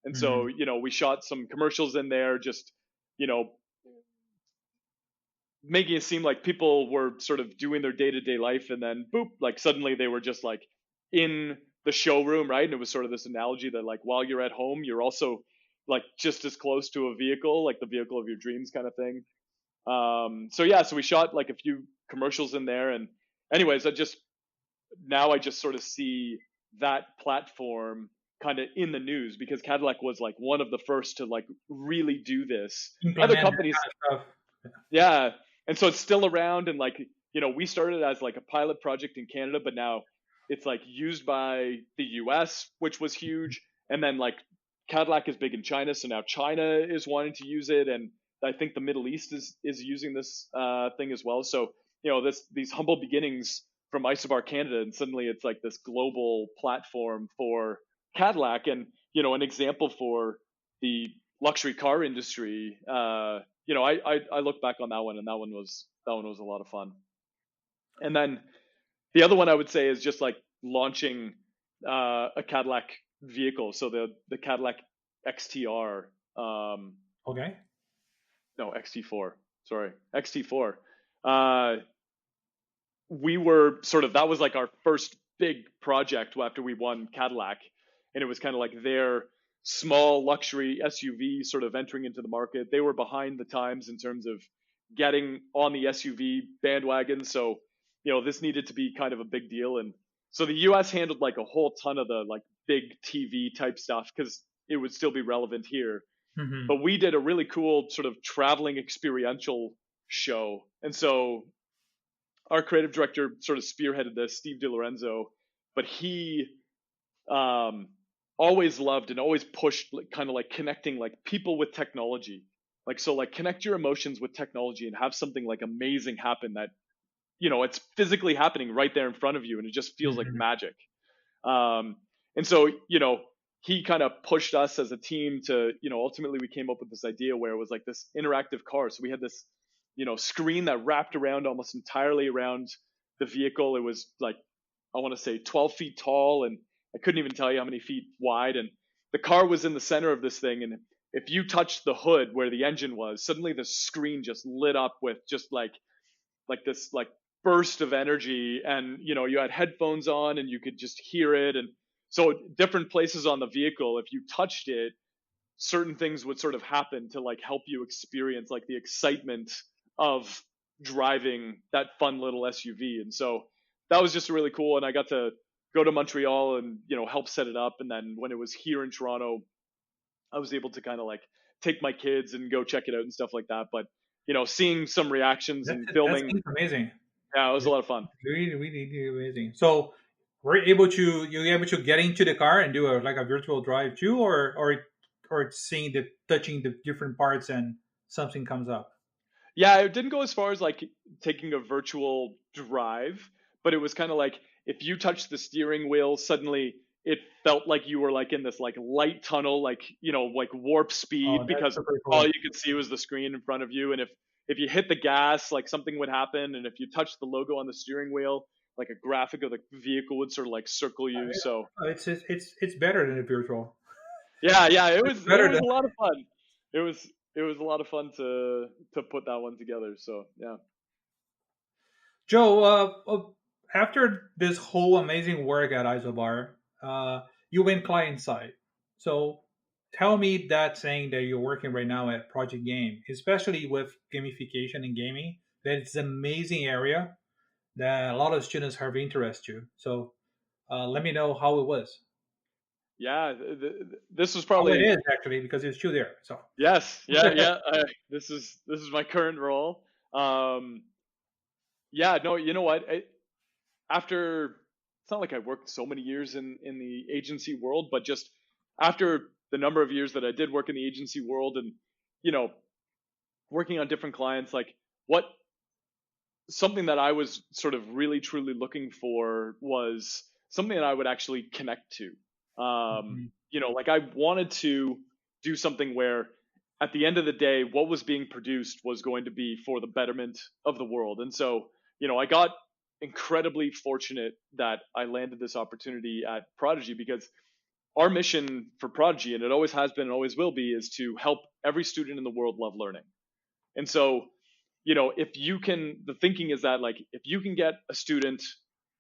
[SPEAKER 2] And so,
[SPEAKER 1] Mhm.
[SPEAKER 2] we shot some commercials in there, just, you know, making it seem like people were sort of doing their day-to-day life and then boop, like suddenly they were just like in the showroom, right? And it was sort of this analogy that like while you're at home you're also like just as close to a vehicle, like the vehicle of your dreams kind of thing. So yeah, so we shot like a few commercials in there, and anyways, I just sort of see that platform kind of in the news because Cadillac was like one of the first to like really do this. Other
[SPEAKER 1] Implement that
[SPEAKER 2] companies,
[SPEAKER 1] kind of stuff.
[SPEAKER 2] yeah. And so it's still around, and like, we started as like a pilot project in Canada, but now it's like used by the US, which was huge. And then like Cadillac is big in China, so now China is wanting to use it, and I think the Middle East is using this thing as well. So, these humble beginnings from Isobar Canada, and suddenly it's like this global platform for Cadillac, and an example for the luxury car industry. I look back on that one, and that one was a lot of fun. And then the other one I would say is just like launching a Cadillac vehicle, so the Cadillac XTR.
[SPEAKER 1] Okay.
[SPEAKER 2] No, XT4. Sorry, XT4. Uh, we were sort of, that was like our first big project after we won Cadillac, and it was kind of like their small luxury SUV sort of entering into the market. They were behind the times in terms of getting on the SUV bandwagon, so this needed to be kind of a big deal. And so the US handled like a whole ton of the like big TV type stuff because it would still be relevant here.
[SPEAKER 1] Mm-hmm.
[SPEAKER 2] But we did a really cool sort of traveling experiential show. And so our creative director sort of spearheaded this, Steve DiLorenzo, but he um, always loved and always pushed like, kind of like connecting like people with technology. Like, so like connect your emotions with technology and have something like amazing happen that, it's physically happening right there in front of you. And it just feels like
[SPEAKER 1] Mm-hmm.
[SPEAKER 2] magic. And so, he kind of pushed us as a team to, ultimately we came up with this idea where it was like this interactive car. So we had this, screen that wrapped around almost entirely around the vehicle. It was like, I want to say 12 feet tall, and I couldn't even tell you how many feet wide. And the car was in the center of this thing. And if you touched the hood where the engine was, suddenly the screen just lit up with just like this like burst of energy. And you had headphones on and you could just hear it. And so different places on the vehicle, if you touched it, certain things would sort of happen to like help you experience like the excitement of driving that fun little SUV. And so that was just really cool. And I got to go to Montreal and help set it up. And then when it was here in Toronto, I was able to kind of like take my kids and go check it out and stuff like that. But seeing some reactions and
[SPEAKER 1] That
[SPEAKER 2] filming,
[SPEAKER 1] seems amazing.
[SPEAKER 2] yeah, it was a lot of fun.
[SPEAKER 1] Really, really, really amazing. So, you're able to get into the car and do a virtual drive too, or seeing touching the different parts and something comes up.
[SPEAKER 2] Yeah, it didn't go as far as like taking a virtual drive, but it was kind of like if you touched the steering wheel, suddenly it felt like you were like in this like light tunnel, like like warp
[SPEAKER 1] Oh,
[SPEAKER 2] speed,
[SPEAKER 1] that's
[SPEAKER 2] because
[SPEAKER 1] super
[SPEAKER 2] all
[SPEAKER 1] cool.
[SPEAKER 2] you could see was the screen in front of you. And if you hit the gas, like something would happen, and if you touched the logo on the steering wheel, like a graphic of the vehicle would sort of like circle you. So
[SPEAKER 1] It's better than a virtual.
[SPEAKER 2] yeah, it
[SPEAKER 1] It's
[SPEAKER 2] was it
[SPEAKER 1] better
[SPEAKER 2] was
[SPEAKER 1] than
[SPEAKER 2] a lot of fun. It was a lot of fun to put that one together. So yeah.
[SPEAKER 1] Joe. After this whole amazing work at Isobar, you went client side. So tell me that saying that you're working right now at Project Game, especially with gamification and gaming, that it's an amazing area that a lot of students have interest to. So let me know how it was.
[SPEAKER 2] Yeah, this was
[SPEAKER 1] How it
[SPEAKER 2] probably
[SPEAKER 1] is actually because it's still there. So
[SPEAKER 2] yes, yeah. This is my current role. Um, yeah, no, you know what? After it's not like I worked so many years in the agency world, but just after the number of years that I did work in the agency world, and you know, working on different clients, like what something that I was sort of really truly looking for was something that I would actually connect to.
[SPEAKER 1] mhm.
[SPEAKER 2] Like I wanted to do something where at the end of the day, what was being produced was going to be for the betterment of the world. And so, I got incredibly fortunate that I landed this opportunity at Prodigy, because our mission for Prodigy, and it always has been and always will be, is to help every student in the world love learning. And so, if you can, the thinking is that like if you can get a student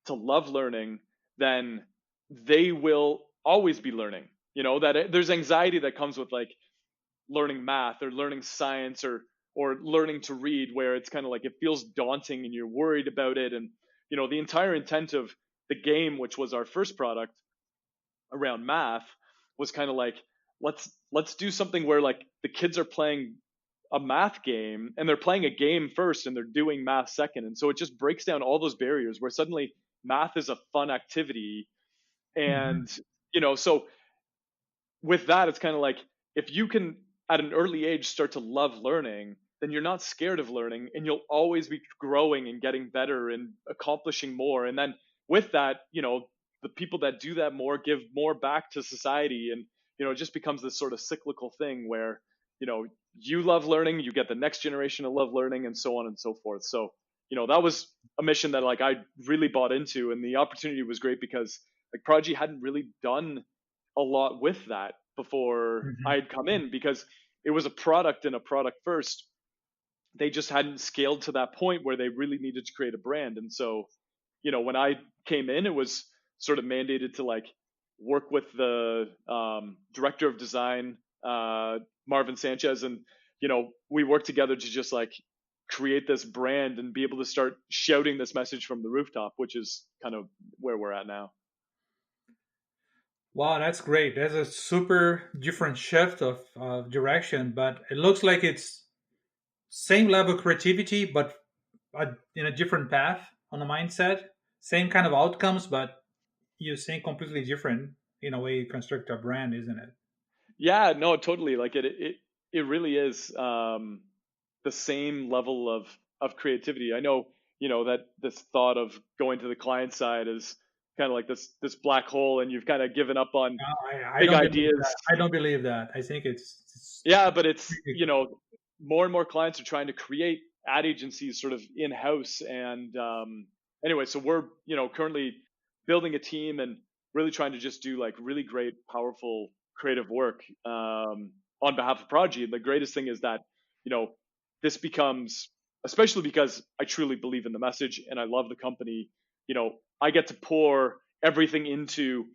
[SPEAKER 2] to love learning, then they will always be learning. That there's anxiety that comes with like learning math or learning science or learning to read, where it's kind of like it feels daunting and you're worried about it. And the entire intent of the game, which was our first product around math, was kind of like let's do something where like the kids are playing a math game and they're playing a game first and they're doing math second. And so it just breaks down all those barriers where suddenly math is a fun activity.
[SPEAKER 1] Mhm.
[SPEAKER 2] And so with that, it's kind of like if you can at an early age start to love learning, then you're not scared of learning and you'll always be growing and getting better and accomplishing more. And then with that, the people that do that more give more back to society. And it just becomes this sort of cyclical thing where you know you love learning, you get the next generation to love learning, and so on and so forth. So that was a mission that like I really bought into, and the opportunity was great because like Prodigy hadn't really done a lot with that. before I had come in, because it was a product and a product first. They just hadn't scaled to that point where they really needed to create a brand. And so, when I came in, it was sort of mandated to like work with the director of design, Marvin Sanchez, and we worked together to just like create this brand and be able to start shouting this message from the rooftop, which is kind of where we're at now.
[SPEAKER 1] Wow, that's great. That's a super different shift of direction, but it looks like it's same level of creativity, but in a different path on the mindset. Same kind of outcomes, but you're saying completely different in a way you construct a brand, isn't it?
[SPEAKER 2] Yeah, no, totally. Like it really is the same level of creativity. I know, that this thought of going to the client side is kind of like this black hole, and you've kind of given up on
[SPEAKER 1] No, I
[SPEAKER 2] big
[SPEAKER 1] don't believe that.
[SPEAKER 2] ideas.
[SPEAKER 1] I don't believe that. I think it's
[SPEAKER 2] Yeah, but it's, more and more clients are trying to create ad agencies sort of in house. And anyway, so we're, currently building a team and really trying to just do like really great, powerful, creative work on behalf of Prodigy. And the greatest thing is that, you know, this becomes, especially because I truly believe in the message and I love the company, I get to pour everything into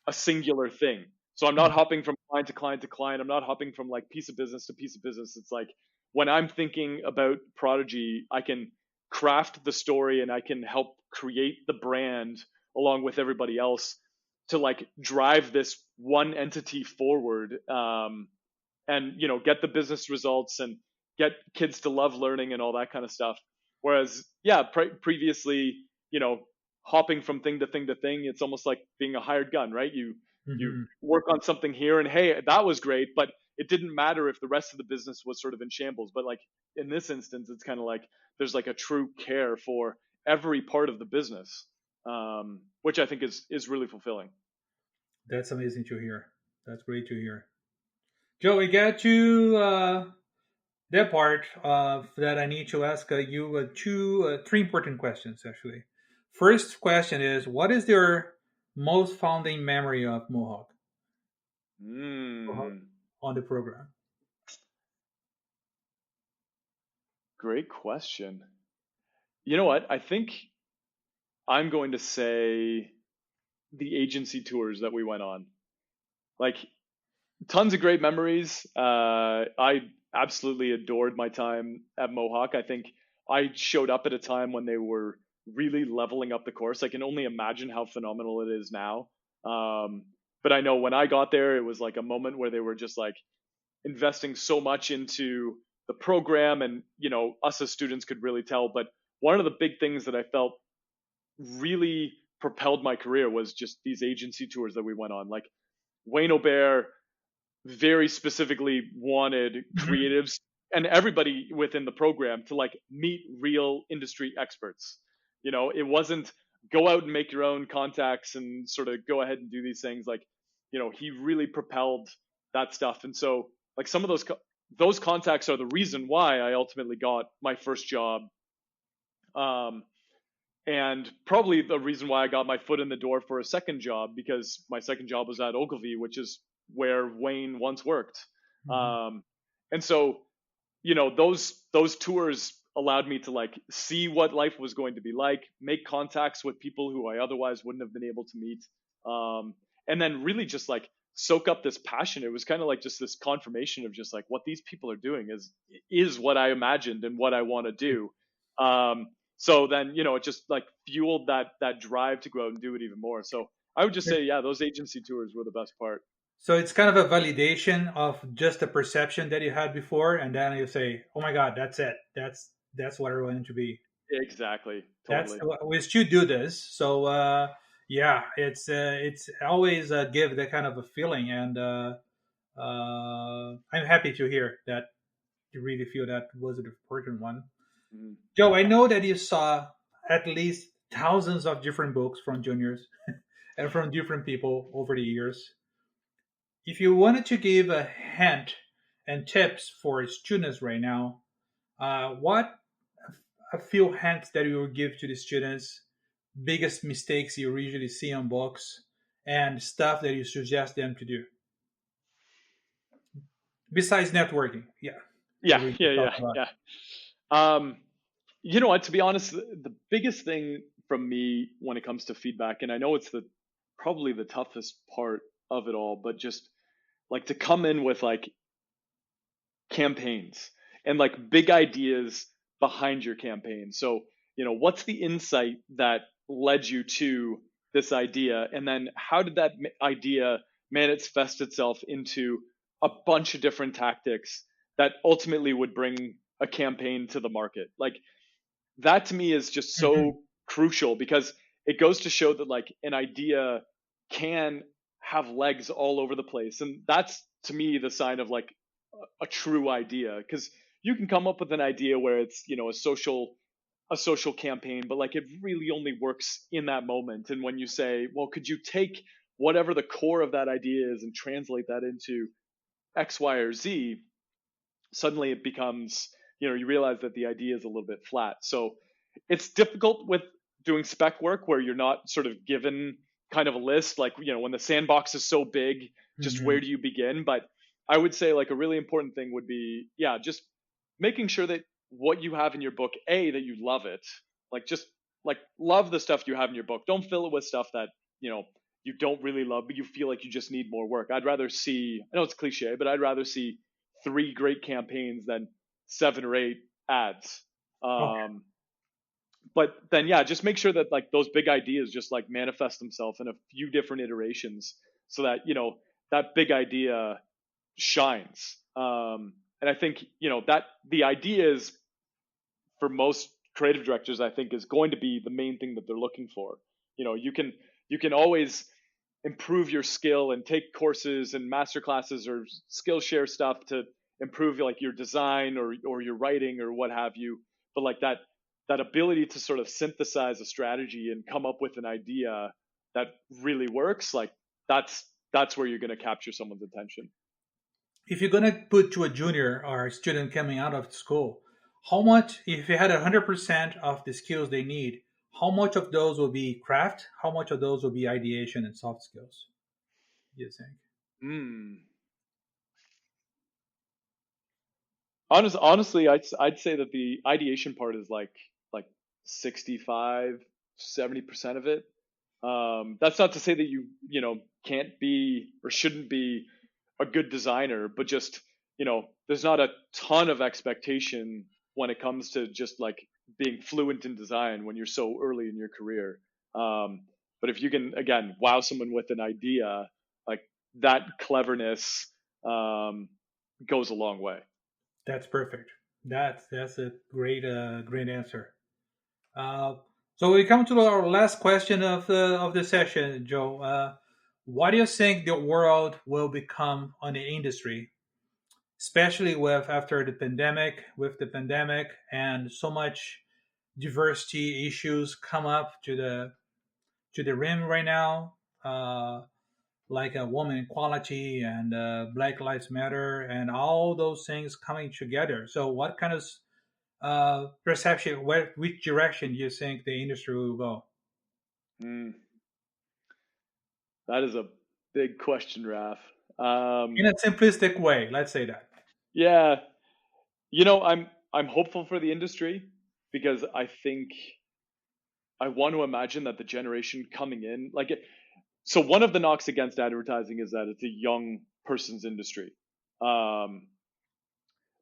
[SPEAKER 2] a singular thing. So I'm not hopping from client to client to client. I'm not hopping from like piece of business to piece of business. It's like when I'm thinking about Prodigy, I can craft the story and I can help create the brand along with everybody else to like drive this one entity forward, and get the business results and get kids to love learning and all that kind of stuff. Whereas, yeah, previously, hopping from thing to thing to thing, it's almost like being a hired gun, right? You
[SPEAKER 1] Mhm.
[SPEAKER 2] work on something here and hey, that was great, but it didn't matter if the rest of the business was sort of in shambles. But like in this instance, it's kind of like there's like a true care for every part of the business, which I think is really fulfilling.
[SPEAKER 1] That's amazing to hear. That's great to hear. Joe, we got to that part of that I need to ask you three important questions actually. First question is, what is your most founding memory of Mohawk
[SPEAKER 2] Mm,
[SPEAKER 1] on the program?
[SPEAKER 2] great question. You know what? I think I'm going to say the agency tours that we went on. Like tons of great memories. I absolutely adored my time at Mohawk. I think I showed up at a time when they were really leveling up the course. I can only imagine how phenomenal it is now. But I know when I got there, it was like a moment where they were just like investing so much into the program, and us as students could really tell. But one of the big things that I felt really propelled my career was just these agency tours that we went on. Like Wayne Aubert very specifically wanted
[SPEAKER 1] Mhm.
[SPEAKER 2] creatives and everybody within the program to like meet real industry experts. It wasn't go out and make your own contacts and sort of go ahead and do these things. Like, he really propelled that stuff. And so like some of those contacts are the reason why I ultimately got my first job. Um, and probably the reason why I got my foot in the door for a second job, because my second job was at Ogilvy, which is where Wayne once worked.
[SPEAKER 1] Mhm.
[SPEAKER 2] Um, and so, those tours allowed me to like see what life was going to be like, make contacts with people who I otherwise wouldn't have been able to meet, and then really just like soak up this passion. It was kind of like just this confirmation of just like what these people are doing is what I imagined and what I want to do. Um, so then, it just like fueled that drive to go out and do it even more. So I would just say, yeah, those agency tours were the best part.
[SPEAKER 1] So it's kind of a validation of just the perception that you had before, and then you say, "Oh my God, that's it. That's what I want to be."
[SPEAKER 2] Exactly,
[SPEAKER 1] That's
[SPEAKER 2] totally.
[SPEAKER 1] we should do this. So yeah, it's always give that kind of a feeling, and I'm happy to hear that you really feel that was an important one.
[SPEAKER 2] Mhm.
[SPEAKER 1] Joe, I know that you saw at least thousands of different books from juniors and from different people over the years. If you wanted to give a hint and tips for students right now, what a few hints that you would give to the students, biggest mistakes you usually see on books, and stuff that you suggest them to do? Besides networking, yeah, that
[SPEAKER 2] Yeah,
[SPEAKER 1] we
[SPEAKER 2] yeah,
[SPEAKER 1] talk
[SPEAKER 2] yeah,
[SPEAKER 1] about.
[SPEAKER 2] yeah. Um, you know what? To be honest, the biggest thing from me when it comes to feedback, and I know it's the probably the toughest part of it all, but just like to come in with like campaigns and like big ideas behind your campaign. So, what's the insight that led you to this idea? And then how did that idea manifest itself into a bunch of different tactics that ultimately would bring a campaign to the market? Like, that to me is just
[SPEAKER 1] Hmm.
[SPEAKER 2] so crucial because it goes to show that like an idea can have legs all over the place, and that's to me the sign of like a true idea, because you can come up with an idea where it's a social campaign, but like it really only works in that moment. And when you say, well, could you take whatever the core of that idea is and translate that into X, Y, or Z, suddenly it becomes, you realize that the idea is a little bit flat. So it's difficult with doing spec work where you're not sort of given kind of a list, like, when the sandbox is so big, just where
[SPEAKER 1] Hmm.
[SPEAKER 2] do you begin? But I would say like a really important thing would be, yeah, just making sure that what you have in your book, that you love it, like just like love the stuff you have in your book. Don't fill it with stuff that, you don't really love, but you feel like you just need more work. I'd rather see, I know it's cliche, but I'd rather see three great campaigns than seven or eight ads.
[SPEAKER 1] Okay.
[SPEAKER 2] But then, yeah, just make sure that like those big ideas just like manifest themselves in a few different iterations, so that that big idea shines. And I think that the idea is, for most creative directors, I think is going to be the main thing that they're looking for. You can always improve your skill and take courses and master classes or Skillshare stuff to improve like your design or your writing or what have you. But like that ability to sort of synthesize a strategy and come up with an idea that really works, like that's where you're going to capture someone's attention.
[SPEAKER 1] If you're gonna put to a junior or a student coming out of school, how much, if you had 100% of the skills they need, how much of those will be craft? How much of those will be ideation and soft skills? Do you think?
[SPEAKER 2] Hmm. Honestly, I'd say that the ideation part is like 65, 70% of it. That's not to say that you can't be or shouldn't be a good designer, but just there's not a ton of expectation when it comes to just like being fluent in design when you're so early in your career. But if you can again wow someone with an idea, like that cleverness goes a long way.
[SPEAKER 1] That's perfect. That's a great answer. Uh, so we come to our last question of the session, Joe. What do you think the world will become on the industry, especially with the pandemic, and so much diversity issues come up to the rim right now, like a woman equality and Black Lives Matter and all those things coming together. So, what kind of perception, which direction do you think the industry will go?
[SPEAKER 2] Mm, that is a big question, Raf.
[SPEAKER 1] In a simplistic way, let's say that.
[SPEAKER 2] Yeah, I'm hopeful for the industry because I think I want to imagine that the generation coming in, like so one of the knocks against advertising is that it's a young person's industry. Um,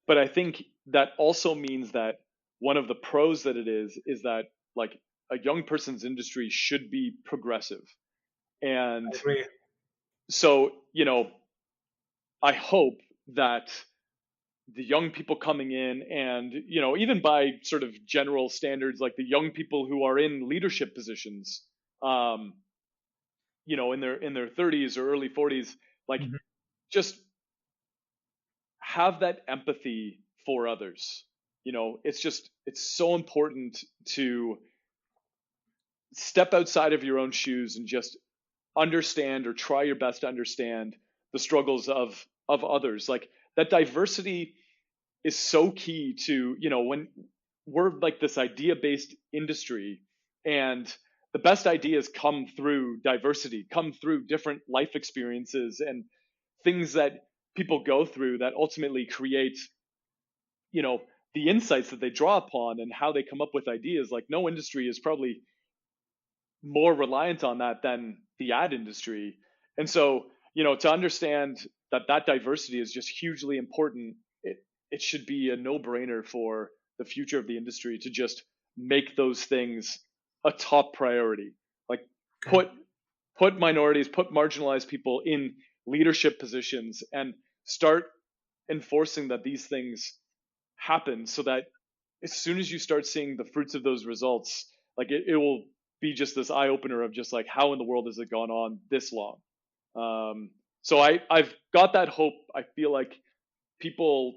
[SPEAKER 2] but I think that also means that one of the pros that it is that like a young person's industry should be progressive.
[SPEAKER 1] I
[SPEAKER 2] And
[SPEAKER 1] agree.
[SPEAKER 2] so, I hope that the young people coming in, and even by sort of general standards, like the young people who are in leadership positions, um in their 30s or early 40s, like
[SPEAKER 1] Mhm.
[SPEAKER 2] just have that empathy for others. It's so important to step outside of your own shoes and just understand, or try your best to understand, the struggles of others. Like that diversity is so key to, when we're like this idea based industry, and the best ideas come through diversity, come through different life experiences and things that people go through that ultimately create, the insights that they draw upon and how they come up with ideas. Like, no industry is probably more reliant on that than the ad industry. And so, to understand that diversity is just hugely important, it should be a no-brainer for the future of the industry to just make those things a top priority. Like, put minorities, put marginalized people in leadership positions, and start enforcing that these things happen, so that as soon as you start seeing the fruits of those results, like, it will be just this eye opener of just like, how in the world has it gone on this long? So I've got that hope. I feel like people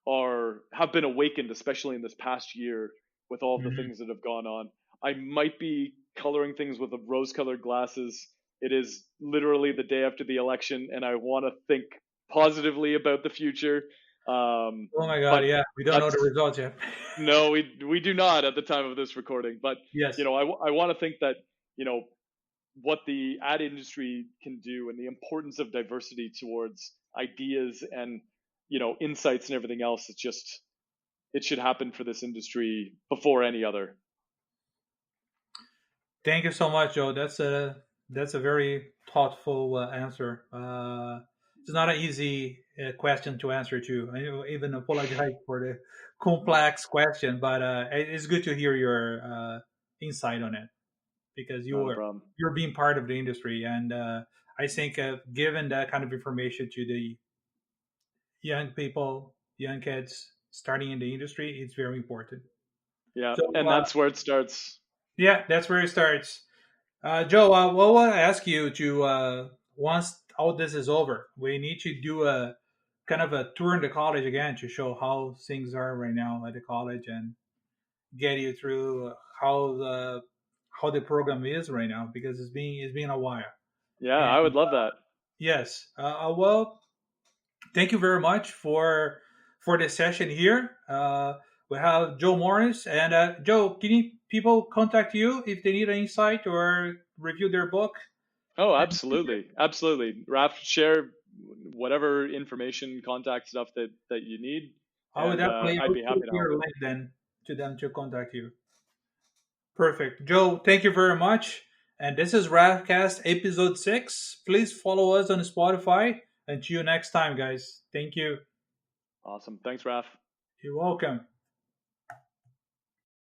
[SPEAKER 2] have been awakened, especially in this past year, with all of the things that have gone on. I might be coloring things with rose-colored glasses. It is literally the day after the election, and I want to think positively about the future.
[SPEAKER 1] Oh my God! Yeah, we don't know the results yet.
[SPEAKER 2] No, we do not at the time of this recording. But
[SPEAKER 1] yes,
[SPEAKER 2] I want to think that what the ad industry can do, and the importance of diversity towards ideas and insights and everything else. It should happen for this industry before any other.
[SPEAKER 1] Thank you so much, Joe. That's a very thoughtful answer. It's not an easy question to answer too. I even apologize for the complex question, but it's good to hear your insight on it, because
[SPEAKER 2] Not a problem.
[SPEAKER 1] you're being part of the industry, and I think given that kind of information to the young people, young kids starting in the industry, it's very important.
[SPEAKER 2] Yeah,
[SPEAKER 1] So
[SPEAKER 2] and that's where it starts.
[SPEAKER 1] yeah, that's where it starts. Joe, what I want to ask you to once all this is over, we need to do a kind of a tour in the college again to show how things are right now at the college, and get you through how the program is right now, because it's been a while.
[SPEAKER 2] Yeah,
[SPEAKER 1] And
[SPEAKER 2] I would love that.
[SPEAKER 1] yes, well, thank you very much for this session here. We have Joe Morris, and Joe, can people contact you if they need an insight or review their book?
[SPEAKER 2] Oh, absolutely, absolutely. Raf, share whatever information, contact stuff that you need,
[SPEAKER 1] I would
[SPEAKER 2] and
[SPEAKER 1] definitely
[SPEAKER 2] I'd
[SPEAKER 1] put
[SPEAKER 2] be happy to help.
[SPEAKER 1] your link then to them to contact you. Perfect. Joe, thank you very much. And this is Ravcast episode 6. Please follow us on Spotify. And see you next time, guys. Thank you.
[SPEAKER 2] Awesome. Thanks, Raf.
[SPEAKER 1] You're welcome.